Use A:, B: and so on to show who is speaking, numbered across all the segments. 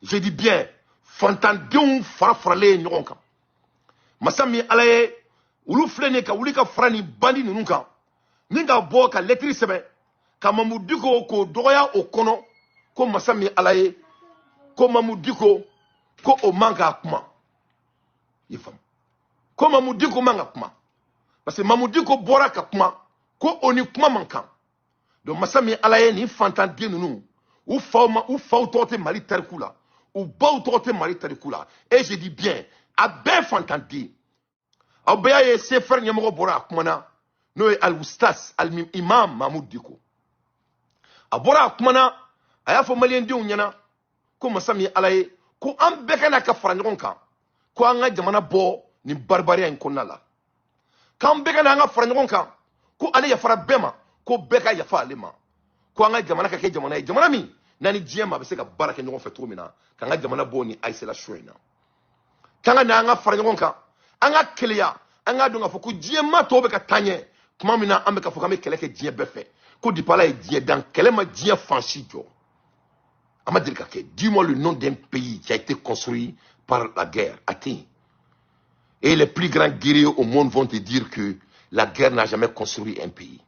A: je dis bien, fantandenw fara-faralen ɲɔgɔn kan. Masa min Ala ye olu filɛ nin ye ka wuli ka fara nin bandi ninnu kan ni ka bɔ ka lettre sɛbɛn ka Mamu Diko k'o dɔgɔya o kɔnɔ ko masa min Ala ye ko Mamu Diko ko o man ka kuma. I faamu ko Mamu Diko man ka kuma parce que Mamu Diko bɔra ka kuma ko o ni kuma man kan. Donc masa min Ala ye nin fantanden ninnu u faw tɔgɔ tɛ Mali tariku la u baw tɔgɔ tɛ Mali tariku la et je dis bien a bɛɛ fantanden. Aw bɛɛ y'a ye CFR ɲɛmɔgɔ bɔra a kumana n'o ye Al-Oustas Al-Imam Mamu Diko. A bɔra a kumana a y'a fɔ maliyɛndenw ɲɛna ko masa min Ala ye ko an bɛɛ ka na ka fara ɲɔgɔn kan ko an ka jamana bɔ nin baribariya in kɔnɔna la. K'an bɛɛ ka na an ka fara ɲɔgɔn kan ko ale yafara bɛɛ ma ko bɛɛ ka yafa ale ma ko an ka jamana ka kɛ jamana ye jamana min n'a ni diɲɛ ma bɛ se ka baara kɛ ɲɔgɔn fɛ cogo min na k'an ka jamana bɔ nin isolation in na. K'an ka na an ka fara ɲɔgɔn kan an ka keleya an ka dɔn k'a fɔ ko diɲɛ ma tɔw bɛ ka taa ɲɛ tuma min na an bɛ ka fɔ k'an bɛ kɛlɛ kɛ diɲɛ bɛɛ fɛ ko depuis Ala ye diɲɛ dan kɛlɛ ma diɲɛ fan si jɔ. A ma deli ka kɛ. Dis-moi le nom d'un pays qui a été construit par la guerre. Attends. Et les plus grands guerriers au monde vont te dire que la guerre n'a jamais construit un pays.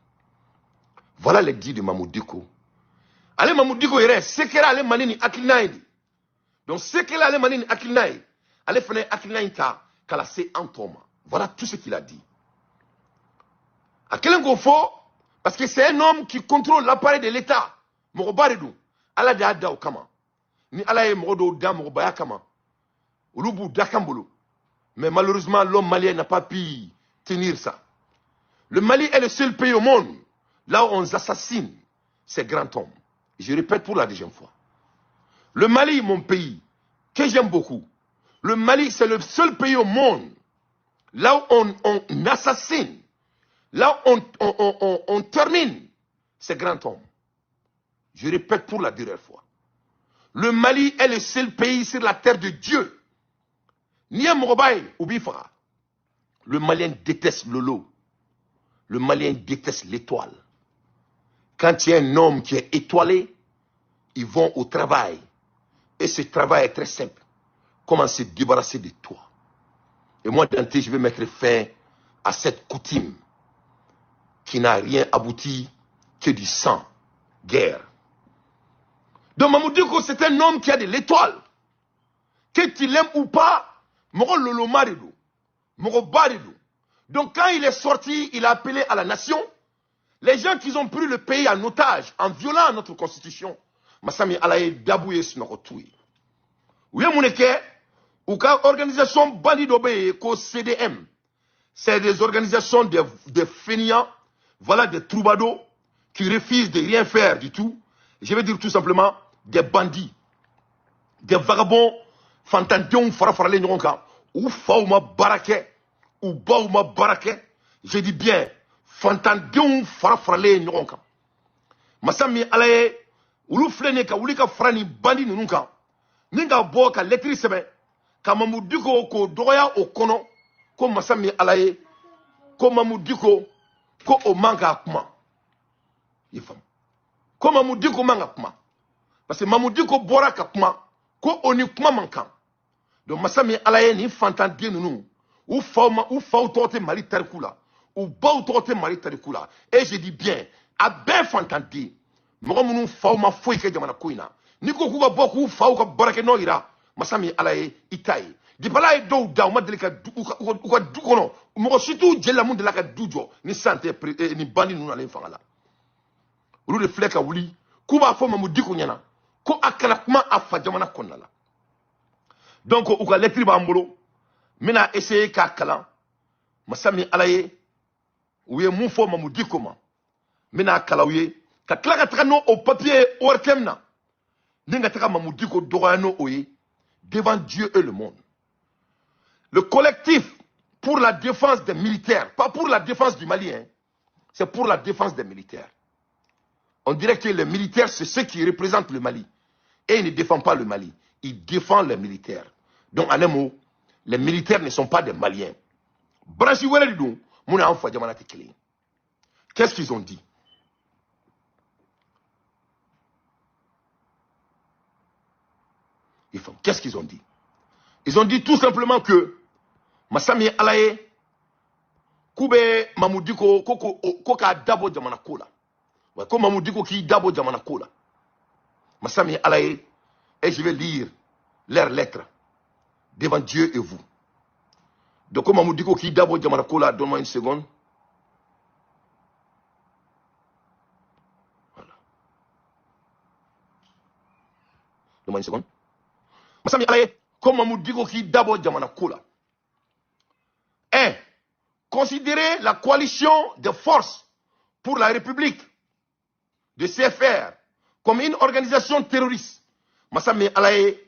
A: Voilà les dits de Mamu Diko. Ale Mamu Diko yɛrɛ sekɛra ale mani ni hakilina ye de. Donc sekɛra ale mani ni hakilina ye ale fana ye hakilina in ta k'a lase an tɔw ma. Voilà tout ce qu'il a dit. A kelen k'o fɔ parce que c'est un homme qui contrôle l'appareil de l'État. Mɔgɔba de don. Ala de y'a da o kama. Ni Ala ye mɔgɔ dɔw da mɔgɔbaya kama olu b'u da kan bolo. Mais malheureusement l'homme malien n'a pas pu tenir ça. Le Mali est le seul pays au monde là où on assassine ces grands hommes. Je répète pour la deuxième fois. Le Mali, mon pays, que j'aime beaucoup. Le Mali, c'est le seul pays au monde là où on assassine, là où on termine ces grands hommes. Je répète pour la dernière fois. Le Mali est le seul pays sur la terre de Dieu. Nia Morobaye ou Bifara. Le Malien déteste le lot. Le Malien déteste l'étoile. Quand il y a un homme qui est étoilé, ils vont au travail. Et ce travail est très simple. Comment se débarrasser de toi. Et moi, Dante, je vais mettre fin à cette coutume qui n'a rien abouti que du sang, guerre. Donc Mamu Diko, c'est un homme qui a de l'étoile. Que tu l'aimes ou pas, Moro Lolo Marido, Moro Barido. Donc quand il est sorti, il a appelé à la nation. Les gens qui ont pris le pays en otage, en violant notre constitution, Masami Alaye Dabouye Snokotouye. Oui, Mouneke, ou ka organisation Bandidobe, ko CDM. C'est des organisations de fainéants, voilà des troubadours qui refusent de rien faire du tout. Je vais dire tout simplement des bandits, des vagabonds, fantandions, farafarale nyonka, ou fauma barake, ou bauma barake. Je dis bien, fantandions, farafarale nyonka. Masami Alaye, ulu flene ka wuli ka fara ni bandi ninnu kan ni ka bɔ ka lettre sɛbɛn ka Mamu Diko k'o dɔgɔya o kɔnɔ ko masa min Ala ye ko Mamu Diko ko o man ka kuma. I faamu ko Mamu Diko man ka kuma parce que Mamu Diko bɔra ka kuma ko o ni kuma man kan. Donc masa min Ala ye nin fantanden ninnu u faw tɔgɔ tɛ Mali tariku la u baw tɔgɔ tɛ Mali tariku la et je dis bien a bɛɛ fantanden. Mɔgɔ minnu faw ma foyi kɛ jamana ko in na ni ko k'u ka bɔ k'u faw ka barakɛ nɔ yira masa min Ala ye i ta ye depuis Ala ye dɔw da u ma deli ka u ka du kɔnɔ mɔgɔ si t'u jeli la mun delila ka du jɔ ni san tɛ ni bandi ninnu nalen fanga la olu de filɛ ka wuli k'u b'a fɔ Mamu Diko ɲɛna ko a kana kuma a fa jamana kɔnɔna la donc u ka lettre b'an bolo n bɛna essayer k'a kalan masa min Ala ye u ye mun fɔ Mamu Diko ma n bɛna kalan u ye ka tila ka taga n'o papier ORTM na ni ka taga Mamu Diko dɔgɔya n'o ye devant Dieu et le monde. Le collectif pour la défense des militaires, pas pour la défense du Mali, hein, c'est pour la défense des militaires. On dirait que les militaires, c'est ceux qui représentent le Mali. Et ils ne défendent pas le Mali, ils défendent les militaires. Donc en un mot, les militaires ne sont pas des Maliens. Qu'est-ce qu'ils ont dit? Qu'est-ce qu'ils ont dit? Ils ont dit tout simplement que Massami Alaye, Koube Mamoudiko, Koka Dabo Jamana Kola. Comme Mamoudiko qui Dabo Jamana Kola. Massami Alaye, et je vais lire leurs lettres devant Dieu et vous. Donc, comme Mamoudiko qui Dabo Jamana Kola, donne-moi une seconde. Voilà. Donne-moi une seconde. Massami Alaye, comme Mamoudiko qui Dabo Jamana Kola. 1. Considérer la coalition de forces pour la République de CFR comme une organisation terroriste. Massami Alaye,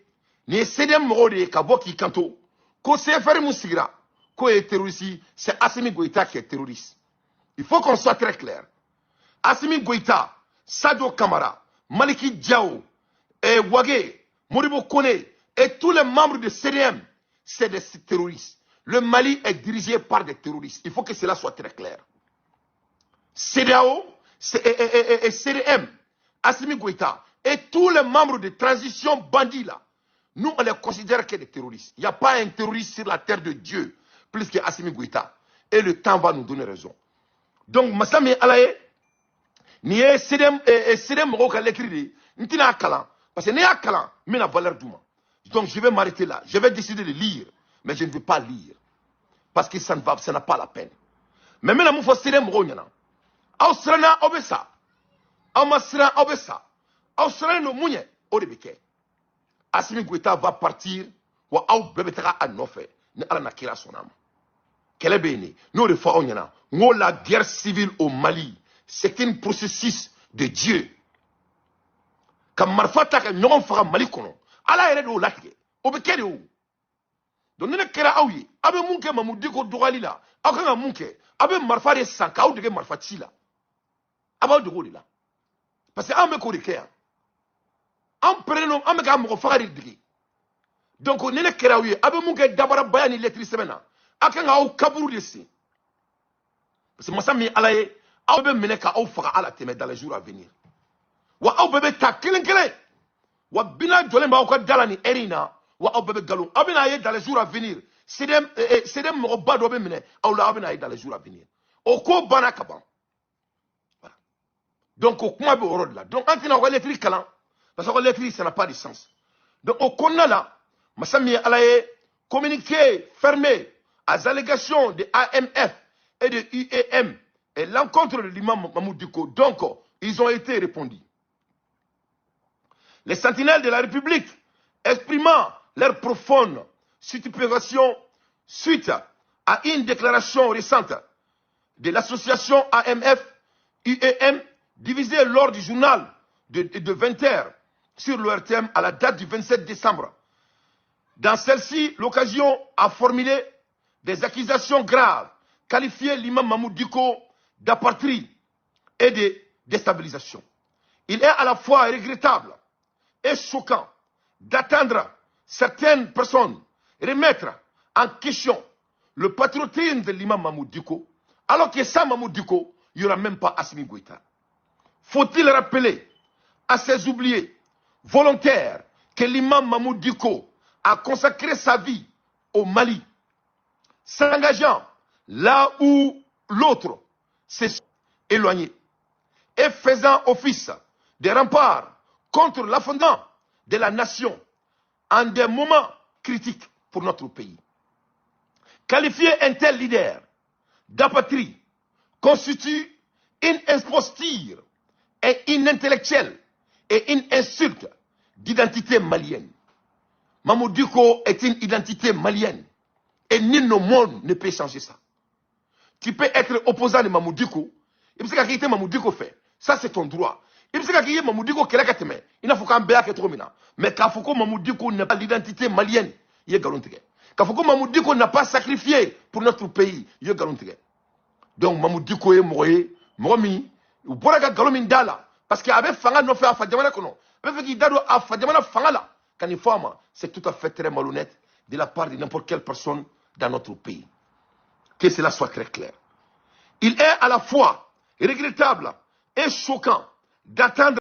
A: ni CDM Morode Kaboki Kanto, ko CFR Moussigra, ko est terroriste, c'est Assimi Goïta qui est terroriste. Il faut qu'on soit très clair. Assimi Goïta, Sadio Kamara, Maliki Diao, et Wage, Moribo Kone, et tous les membres de CDM, c'est des terroristes. Le Mali est dirigé par des terroristes. Il faut que cela soit très clair. CDAO et CDM, Assimi Goïta, et tous les membres de transition bandits là, nous on les considère que des terroristes. Il n'y a pas un terroriste sur la terre de Dieu plus que Assimi Goïta. Et le temps va nous donner raison. Donc, Massami Alaye, ni CDM Moroka l'écrit, n'tina kalan. Parce que n'y a kalan, mais la valeur du monde. Donc, je vais m'arrêter là. Je vais décider de lire. Mais je ne veux pas lire. Parce que ça n'a pas la peine. Mais maintenant, il faut se dire, aw sirana aw bɛ sa aw ma siran aw bɛ sa aw sirannen don mun ye o de bɛ kɛ Assimi Goïta va partir wa aw bɛɛ bɛ taga a nɔfɛ ni Ala na kira sɔnna a ma kɛlɛ bɛ yen de n'o de fɔ aw ɲɛna n ko la guerre civile au Mali c'est un processus de Dieu ka marifa ta ka ɲɔgɔn faga Mali kɔnɔ Ala yɛrɛ de y'o latigɛ o bɛ kɛ de o donc ni ne kɛra aw ye aw bɛ mun kɛ Mamadou Diko dɔgɔyali la aw kan ka mun kɛ aw bɛ marifa de san k'aw dege marifa ci la. Abaw de la parce que an bɛ k'o de kɛ yan an prenons an bɛ ka mɔgɔ faga de dege donc ni ne kɛra aw ye aw bɛ mun kɛ dabarabaya ni lettre sɛbɛn na aw kan ka aw kaburu de sen parce que masa min Ala ye aw bɛ minɛ ka aw faga ala tɛmɛ dans les jours à venir wa aw bɛɛ bɛ ta kelen kelen wa bina jɔlen b'aw ka da la ni heure in na wa aw bɛɛ bɛ galon aw bɛna ye dans les jours à venir CDM mɔgɔba dɔ bɛ minɛ aw la aw bɛna ye dans les jours à venir o ko banna ka ban. Donc, au point de là. Donc, quand on a l'électrique calan, parce que l'électrique, ça n'a pas de sens. Donc, au Kona là, Massami Alaye communiqué fermé aux allégations de AMF et de UEM et l'encontre de l'imam Mamoudou Diko. Donc, ils ont été répondus. Les sentinelles de la République exprimant leur profonde stupéfaction suite à une déclaration récente de l'association AMF-UEM divisé lors du journal de 20h sur leur thème à la date du 27 décembre. Dans celle-ci, l'occasion a formulé des accusations graves, qualifié l'imam Mamoudou Diko d'apatride et de déstabilisation. Il est à la fois regrettable et choquant d'attendre certaines personnes remettre en question le patriotisme de l'imam Mamoudou Diko, alors que sans Mamoudou Diko, il n'y aura même pas Assimi Goïta. Faut-il rappeler à ces oubliés volontaires que l'imam Mamoudou Diko a consacré sa vie au Mali, s'engageant là où l'autre s'est éloigné et faisant office de rempart contre l'affondement de la nation en des moments critiques pour notre pays. Qualifier un tel leader d'apatride constitue une imposture et une intellectuelle et une insulte d'identité malienne. Mamoudou Diko est une identité malienne et nul au monde ne peut changer ça. Tu peux être opposant de Mamoudou Diko, et puis ce que Mamoudou Diko fait, ça c'est ton droit. Et puis ce que Mamoudou Diko il n'a faut qu'un béa qui est trop minant. Mais quand Mamoudou Diko n'a pas l'identité malienne, il est garanti. Quand Mamoudou Diko n'a pas sacrifié pour notre pays, il est garanti. Donc Mamoudou Diko est mort, Momi, ou pour la galomin dala, parce qu'il avait fanga no fait à Fadjamana kono, avec qui dado à Fadjamana fangala, quand il faut, c'est tout à fait très malhonnête de la part de n'importe quelle personne dans notre pays. Que cela soit très clair. Il est à la fois regrettable et choquant d'attendre